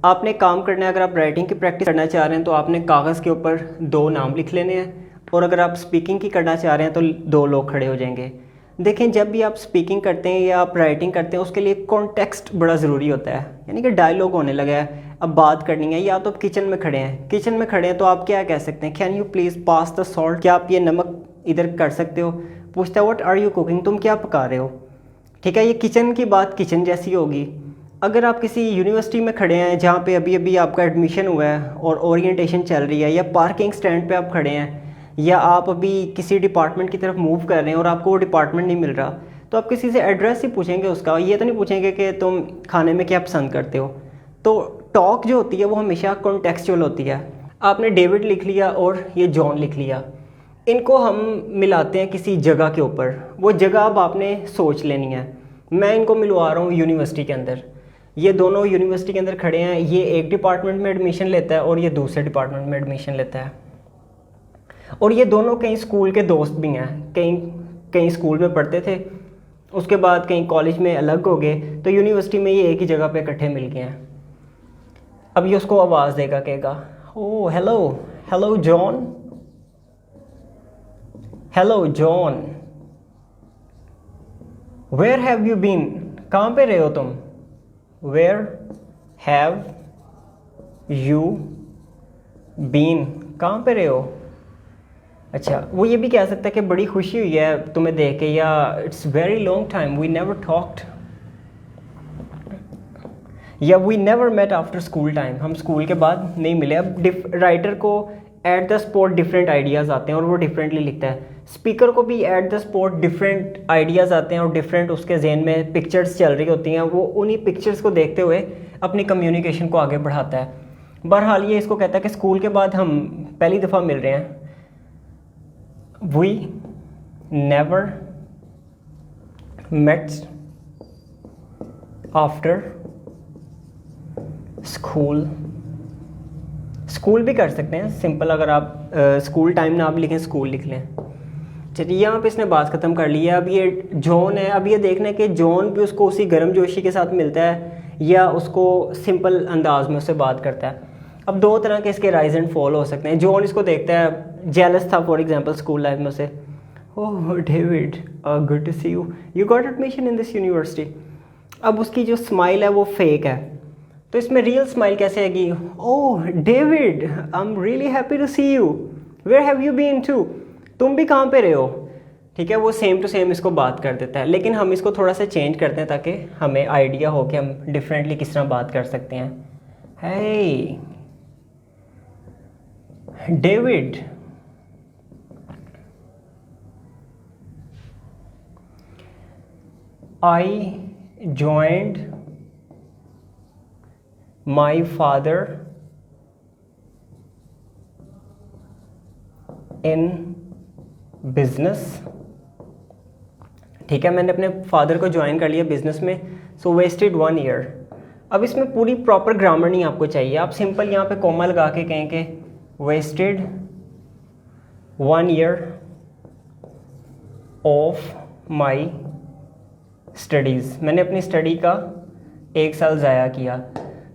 आपने काम करना है, अगर आप राइटिंग की प्रैक्टिस करना चाह रहे हैं तो आपने कागज़ के ऊपर 2 नाम लिख लेने हैं, और अगर आप स्पीकिंग की करना चाह रहे हैं तो 2 लोग खड़े हो जाएंगे। देखें, जब भी आप स्पीकिंग करते हैं या आप राइटिंग करते हैं उसके लिए कॉन्टेक्स्ट बड़ा ज़रूरी होता है, यानी कि डायलॉग होने लगा है, अब बात करनी है। या तो आप किचन में खड़े हैं तो आप क्या कह सकते हैं, can you please pass the salt, क्या आप ये नमक इधर कर सकते हो। पूछता है व्हाट आर यू कुकिंग, तुम क्या पका रहे हो। ठीक है, ये किचन की बात किचन जैसी होगी। अगर आप किसी यूनिवर्सिटी में खड़े हैं जहाँ पे अभी अभी आपका एडमिशन हुआ है और ओरिएंटेशन चल रही है, या पार्किंग स्टैंड पे आप खड़े हैं, या आप अभी किसी डिपार्टमेंट की तरफ मूव कर रहे हैं और आपको वो डिपार्टमेंट नहीं मिल रहा, तो आप किसी से एड्रेस ही पूछेंगे उसका, ये तो नहीं पूछेंगे कि तुम खाने में क्या पसंद करते हो। तो टॉक जो होती है वो हमेशा कॉन्टेक्चुअल होती है। आपने डेविड लिख लिया और ये जॉन लिख लिया, इनको हम मिलाते हैं किसी जगह के ऊपर। वो जगह अब आपने सोच लेनी है। मैं इनको मिलवा रहा हूँ यूनिवर्सिटी के अंदर, ये दोनों यूनिवर्सिटी के अंदर खड़े हैं, ये एक डिपार्टमेंट में एडमिशन लेता है और ये दूसरे डिपार्टमेंट में एडमिशन लेता है, और ये दोनों कहीं स्कूल के दोस्त भी हैं, कहीं स्कूल में पढ़ते थे, उसके बाद कहीं कॉलेज में अलग हो गए, तो यूनिवर्सिटी में ये एक ही जगह पे इकट्ठे मिल गए हैं। अब ये उसको आवाज़ देगा, कहेगा oh hello, hello John, hello John, where have you been, कहाँ पे रहे हो तुम, वेयर हैव यू बीन, कहाँ पे रहे हो। अच्छा, वो ये भी कह सकता है कि बड़ी खुशी हुई है तुम्हें देख के, या it's very long time we never talked, या we never met after school time, हम स्कूल के बाद नहीं मिले। अब राइटर को at the spot different ideas आते हैं और वो डिफरेंटली लिखता है। स्पीकर को भी eight the spot different ideas आते हैं और डिफरेंट उसके जहन में पिक्चर्स चल रही होती हैं, वो उन्हीं पिक्चर्स को देखते हुए अपनी कम्युनिकेशन को आगे बढ़ाता है। बहरहाल ये इसको कहता है कि स्कूल के बाद हम पहली दफ़ा मिल रहे हैं, we never met after school. School भी कर सकते हैं सिंपल, अगर आप स्कूल टाइम ना आप लिखें, स्कूल लिख लें। चलिए, यहाँ पे इसने बात ख़त्म कर ली है। अब ये जॉन है, अब ये देखना है कि जॉन भी उसको उसी गर्मजोशी के साथ मिलता है या उसको सिंपल अंदाज में उससे बात करता है। अब 2 तरह के इसके राइज एंड फॉल हो सकते हैं। जॉन इसको देखता है, जेलस था फॉर एग्जांपल स्कूल लाइफ में से, oh David good to see you, you got admission in this university. अब उसकी जो स्माइल है वो फेक है, तो इसमें रियल स्माइल कैसे आएगी, oh David I am really happy to see you, where have you been to, तुम भी कहाँ पे रहे हो। ठीक है, वो सेम टू सेम इसको बात कर देता है, लेकिन हम इसको थोड़ा सा चेंज करते हैं ताकि हमें आइडिया हो कि हम डिफरेंटली किस तरह बात कर सकते हैं। Hey David, I joined my father in business। ठीक है, मैंने अपने फादर को ज्वाइन कर लिया बिजनेस में, सो वेस्टेड 1 ईयर। अब इसमें पूरी प्रॉपर ग्रामर नहीं आपको चाहिए, आप सिंपल यहाँ पे कॉमा लगा के कहें कि wasted 1 year of my studies, मैंने अपनी स्टडी का 1 साल ज़ाया किया।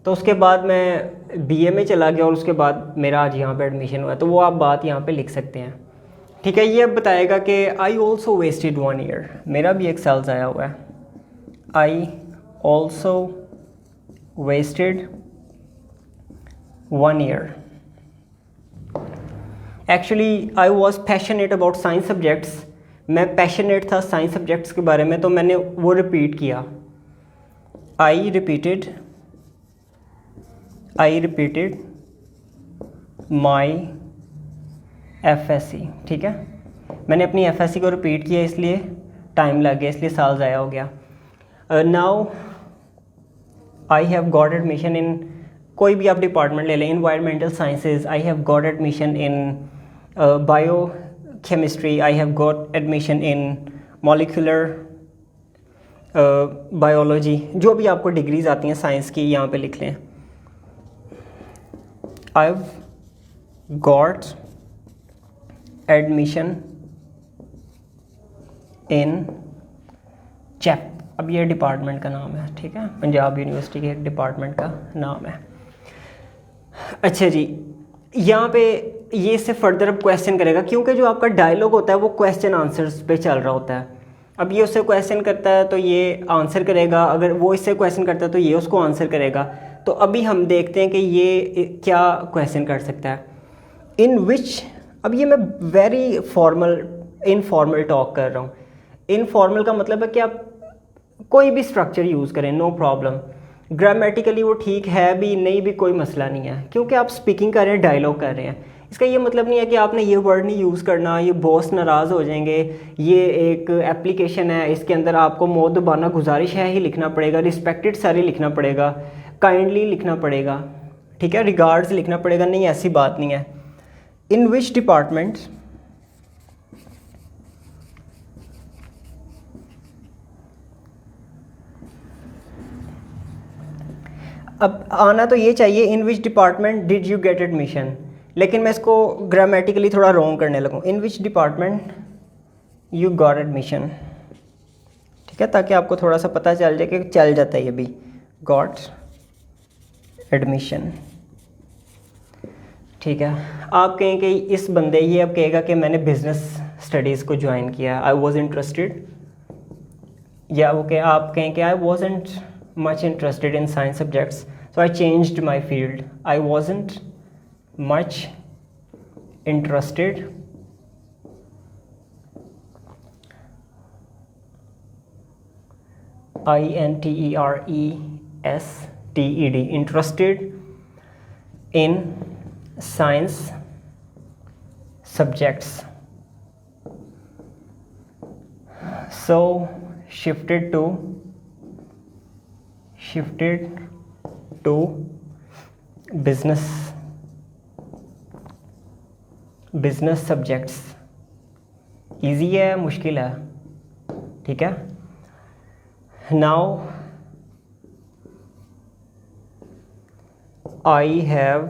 तो उसके बाद मैं बीए में चला गया और उसके बाद मेरा आज यहाँ पे एडमिशन हुआ, तो वो आप बात यहाँ पे लिख सकते हैं। ठीक है, ये अब बताएगा कि आई ऑल्सो वेस्टेड 1 ईयर, मेरा भी 1 साल ज़ाया हुआ है। I also wasted 1 year. Actually I was passionate about science subjects, मैं पैशनेट था साइंस सब्जेक्ट्स के बारे में, तो मैंने वो रिपीट किया। I repeated my FSC। ठीक है, मैंने अपनी FSC को रिपीट किया, इसलिए टाइम लग गया, इसलिए साल ज़ाया हो गया। Now I have got admission इन, कोई भी आप डिपार्टमेंट ले लें, environmental sciences, I have got admission in bio chemistry, I have got admission in molecular biology, जो भी आपको डिग्रीज आती हैं साइंस की यहाँ पे लिख लें। I have got admission in chap, अब ये डिपार्टमेंट का नाम है। ठीक है, पंजाब यूनिवर्सिटी के एक डिपार्टमेंट का नाम है। अच्छा जी, यहाँ पे ये इससे फर्दर अब क्वेश्चन करेगा, क्योंकि जो आपका डायलॉग होता है वो क्वेश्चन आंसर्स पे चल रहा होता है। अब ये उससे क्वेश्चन करता है तो ये आंसर करेगा, अगर वो इससे क्वेश्चन करता है तो ये उसको आंसर करेगा। तो अभी हम देखते हैं कि ये क्या क्वेश्चन कर सकता है। इन विच, अब ये मैं वेरी फॉर्मल इनफॉर्मल टॉक कर रहा हूँ। इनफॉर्मल का मतलब है कि आप कोई भी स्ट्रक्चर यूज़ करें, नो प्रॉब्लम। ग्रामेटिकली वो ठीक है भी नहीं भी कोई मसला नहीं है, क्योंकि आप स्पीकिंग कर रहे हैं, डायलॉग कर रहे हैं। इसका ये मतलब नहीं है कि आपने ये वर्ड नहीं यूज़ करना, ये बॉस नाराज़ हो जाएंगे, ये एक एप्लीकेशन है इसके अंदर आपको मोदबाना गुजारिश है ही लिखना पड़ेगा, रिस्पेक्टेड सारी लिखना पड़ेगा, काइंडली लिखना पड़ेगा, ठीक है, रिगार्ड्स लिखना पड़ेगा, नहीं ऐसी बात नहीं है। इन विच डिपार्टमेंट, अब आना तो ये चाहिए in which department did you get admission, लेकिन मैं इसको ग्रामेटिकली थोड़ा रॉन्ग करने लगूँ। In which department you got admission, ठीक है, ताकि आपको थोड़ा सा पता चल जाए कि चल जाता है ये भी, गॉट एडमिशन, ठीक है। आप कहें कि इस बंदे, ये अब कहेगा कि मैंने बिज़नेस स्टडीज़ को ज्वाइन किया, आई वॉज इंटरेस्टेड, या वो कि आप कहें कि I wasn't much interested in science subjects so I changed my field, I wasn't much interested INTERESTED interested in science subjects, so shifted to business subjects। easy है, मुश्किल है, ठीक है। Now I have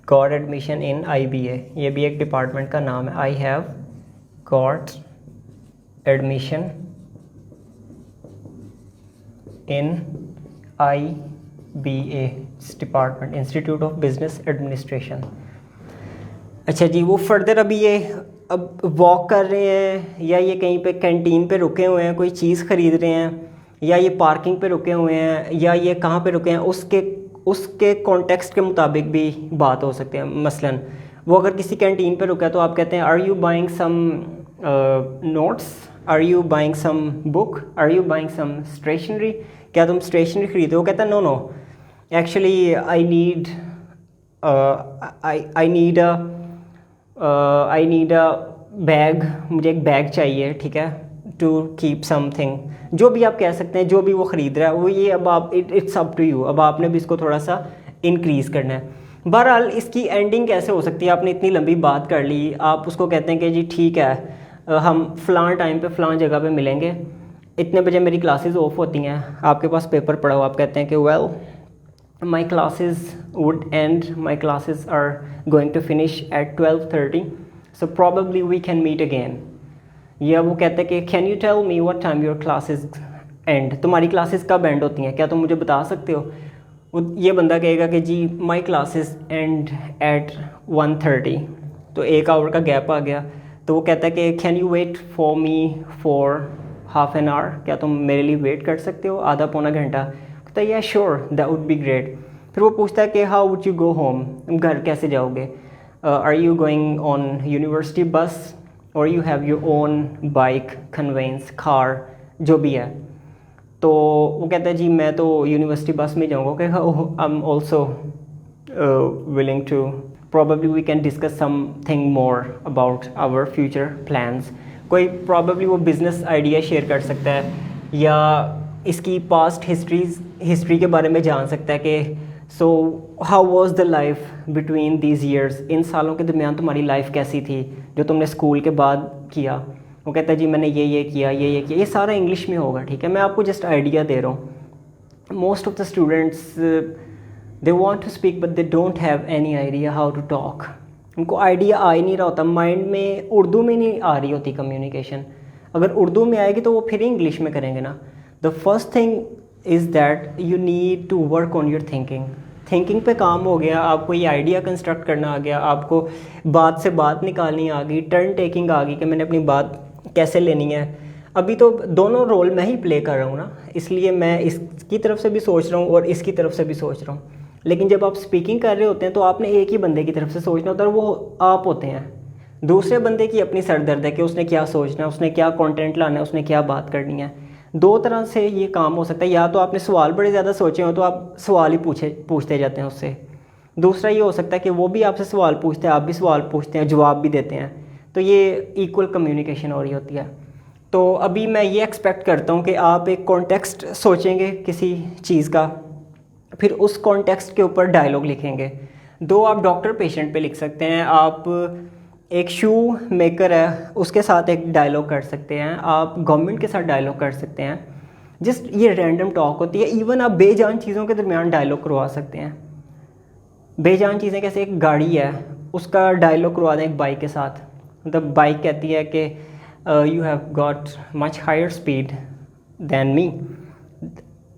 got admission in IBA, ये भी एक department का नाम है। I have got admission in IBA department, institute of business administration. अच्छा जी, वो फर्दर अभी ये अब वॉक कर रहे हैं, या ये कहीं पे कैंटीन पे रुके हुए हैं, कोई चीज़ ख़रीद रहे हैं, या ये पार्किंग पे रुके हुए हैं, या ये कहाँ पे रुके हैं, उसके कॉन्टेक्स्ट के मुताबिक भी बात हो सकती है। मसलन वो अगर किसी कैंटीन पे रुका है तो आप कहते हैं are you buying some notes, are you buying some book, are you buying some stationery, क्या तुम स्टेशनरी खरीदो? वो कहता है no no actually I need a bag, मुझे एक बैग चाहिए, ठीक है, टू कीप समथिंग, जो भी आप कह सकते हैं, जो भी वो ख़रीद रहा है वो, ये अब आप इट्स अप टू यू, अब आपने भी इसको थोड़ा सा इंक्रीज़ करना है। बहरहाल इसकी एंडिंग कैसे हो सकती है? आपने इतनी लंबी बात कर ली, आप उसको कहते हैं कि जी ठीक है, हम फ़लाँ टाइम पे फ़लाँ जगह पे मिलेंगे, इतने बजे मेरी क्लासेस ऑफ होती हैं, आपके पास पेपर पड़ा हो, आप कहते हैं कि well my classes would end, my classes are going to finish at 12:30, so probably we can meet again। या वो कहते हैं कि can you tell me what time your classes end, तुम्हारी क्लासेस कब एंड होती हैं, क्या तुम मुझे बता सकते हो? ये बंदा कहेगा कि जी my classes end at 1:30, तो 1 आवर का गैप आ गया। तो वो कहता है कि can you wait for me for half an hour, क्या तुम मेरे लिए वेट कर सकते हो आधा पौना घंटा? तो yeah sure that would be great. फिर वो पूछता है कि how would you go home, घर कैसे जाओगे? Are you going on university bus और you have your own bike, conveyance, car, जो भी है। तो वो कहता है जी मैं तो यूनिवर्सिटी बस में जाऊँगा। कि I am also willing to, probably we can discuss something more about our future plans. कोई प्रॉबेबली वो बिज़नेस आइडिया शेयर कर सकता है, या इसकी पास्ट हिस्ट्री के बारे में जान सकता है कि so how was the life between these years, इन सालों के दरमियान तुम्हारी लाइफ कैसी थी जो तुमने स्कूल के बाद किया। वो कहता है जी मैंने ये किया, ये किया, ये सारा इंग्लिश में होगा, ठीक है, मैं आपको जस्ट आइडिया दे रहा हूँ। Most of the students they want to speak but they don't have any idea how to talk. उनको आइडिया आ ही नहीं रहा होता, माइंड में उर्दू में नहीं आ रही होती कम्युनिकेशन। अगर उर्दू में आएगी तो वो फिर इंग्लिश में करेंगे ना। The first thing is that you need to work on your thinking। Thinking पे काम हो गया, आपको ये आइडिया कंस्ट्रक्ट करना आ गया, आपको बात से बात निकालनी आ गई, टर्न टेकिंग आ गई कि मैंने अपनी बात कैसे लेनी है। अभी तो दोनों रोल मैं ही प्ले कर रहा हूँ ना, इसलिए मैं इसकी तरफ से भी सोच रहा हूँ और इसकी तरफ से भी सोच रहा हूँ। लेकिन जब आप स्पीकिंग कर रहे होते हैं तो आपने एक ही बंदे की तरफ से सोचना होता है, वो आप होते हैं। दूसरे बंदे की अपनी सरदर्द है कि उसने क्या सोचना है, उसने क्या कंटेंट लाना है, उसने क्या बात करनी है। दो तरह से ये काम हो सकता है, या तो आपने सवाल बड़े ज़्यादा सोचे हो तो आप सवाल ही पूछते जाते हैं उससे। दूसरा ये हो सकता है कि वो भी आपसे सवाल पूछते हैं, आप भी सवाल पूछते हैं, जवाब भी देते हैं, तो ये इक्वल कम्युनिकेशन हो रही होती है। तो अभी मैं ये एक्सपेक्ट करता हूँ कि आप एक कॉन्टेक्स्ट सोचेंगे किसी चीज़ का, फिर उस कॉन्टेक्स्ट के ऊपर डायलॉग लिखेंगे। दो आप डॉक्टर पेशेंट पे लिख सकते हैं, आप एक शू मेकर है उसके साथ एक डायलॉग कर सकते हैं, आप गवर्नमेंट के साथ डायलॉग कर सकते हैं। जस्ट ये रैंडम टॉक होती है। इवन आप बेजान चीज़ों के दरमियान डायलॉग करवा सकते हैं। बेजान चीज़ें कैसे, एक गाड़ी है उसका डायलॉग करवा दें एक बाइक के साथ। मतलब बाइक कहती है कि you have got much higher speed than me,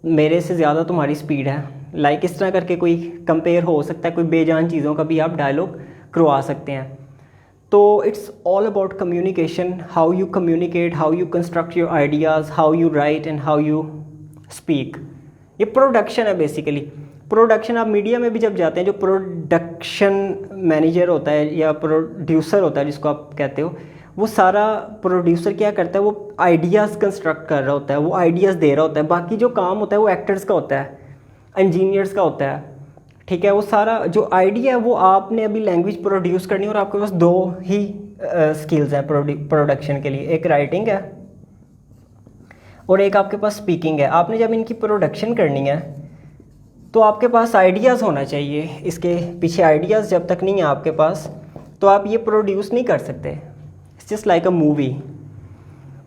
मेरे से ज़्यादा तुम्हारी स्पीड है। लाइक इस तरह करके कोई कंपेयर हो सकता है, कोई बेजान चीज़ों का भी आप डायलॉग करवा सकते हैं। तो it's all about communication, how you communicate, how you construct your ideas, how you right and how you speak. ये प्रोडक्शन है बेसिकली। प्रोडक्शन आप मीडिया में भी जब जाते हैं, जो प्रोडक्शन मैनेजर होता है या प्रोड्यूसर होता है जिसको आप कहते हो, वो सारा प्रोड्यूसर क्या करता है, वो आइडियाज़ कंस्ट्रक्ट कर रहा होता है, वो आइडियाज़ दे रहा होता है। बाकी जो काम होता है वो एक्टर्स का होता है, इंजीनियर्स का होता है, ठीक है। वो सारा जो आइडिया है वो आपने अभी लैंग्वेज प्रोड्यूस करनी है, और आपके पास दो ही स्किल्स हैं प्रोडक्शन के लिए, एक राइटिंग है और एक आपके पास स्पीकिंग है। आपने जब इनकी प्रोडक्शन करनी है तो आपके पास आइडियाज़ होना चाहिए। इसके पीछे आइडियाज़ जब तक नहीं है आपके पास तो आप ये प्रोड्यूस नहीं कर सकते। It's just like a movie.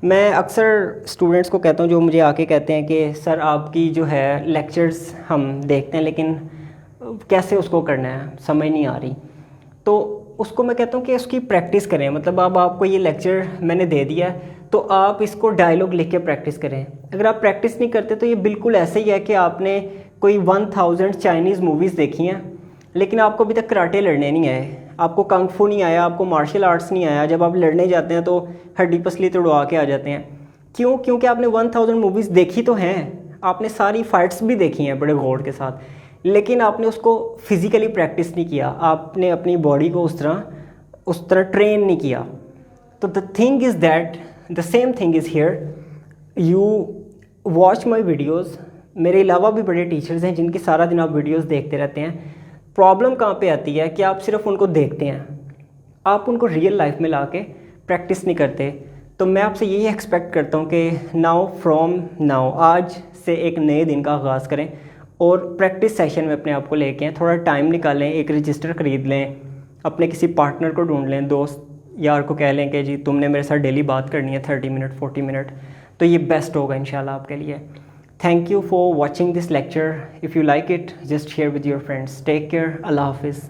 मैं अक्सर स्टूडेंट्स को कहता हूँ जो मुझे आके कहते हैं कि सर आपकी जो है लेक्चर्स हम देखते हैं लेकिन कैसे उसको करना है समझ नहीं आ रही, तो उसको मैं कहता हूँ कि उसकी प्रैक्टिस करें। मतलब अब आपको ये लेक्चर मैंने दे दिया है तो आप इसको डायलॉग लिख के प्रैक्टिस करें। अगर आप प्रैक्टिस नहीं करते तो ये बिल्कुल ऐसे ही है कि आपने कोई 1000 चाइनीज़ मूवीज़ देखी हैं लेकिन आपको अभी तक कराटे लड़ने नहीं आए, आपको कंग फू नहीं आया, आपको मार्शल आर्ट्स नहीं आया। जब आप लड़ने जाते हैं तो हड्डी पसली तोड़वा के आ जाते हैं। क्यों? क्योंकि आपने 1000 मूवीज़ देखी तो हैं, आपने सारी फाइट्स भी देखी हैं बड़े गौर के साथ, लेकिन आपने उसको फिज़िकली प्रैक्टिस नहीं किया, आपने अपनी बॉडी को उस तरह ट्रेन नहीं किया। तो the thing is that the same thing is here, you watch my videos. मेरे अलावा भी बड़े टीचर्स हैं जिनकी सारा दिन आप वीडियोज़ देखते रहते हैं। प्रॉब्लम कहाँ पे आती है कि आप सिर्फ उनको देखते हैं, आप उनको रियल लाइफ में ला के प्रैक्टिस नहीं करते। तो मैं आपसे यही एक्सपेक्ट करता हूँ कि नाउ फ्रॉम नाउ, आज से एक नए दिन का आगाज़ करें और प्रैक्टिस सेशन में अपने आप को लेके आएँ। थोड़ा टाइम निकालें, एक रजिस्टर ख़रीद लें, अपने किसी पार्टनर को ढूंढ लें, दोस्त यार को कह लें कि जी तुमने मेरे साथ डेली बात करनी है 30 मिनट 40 मिनट, तो ये बेस्ट होगा इंशाल्लाह आपके लिए। Thank you for watching this lecture. If you like it, just share with your friends. Take care. Allah Hafiz.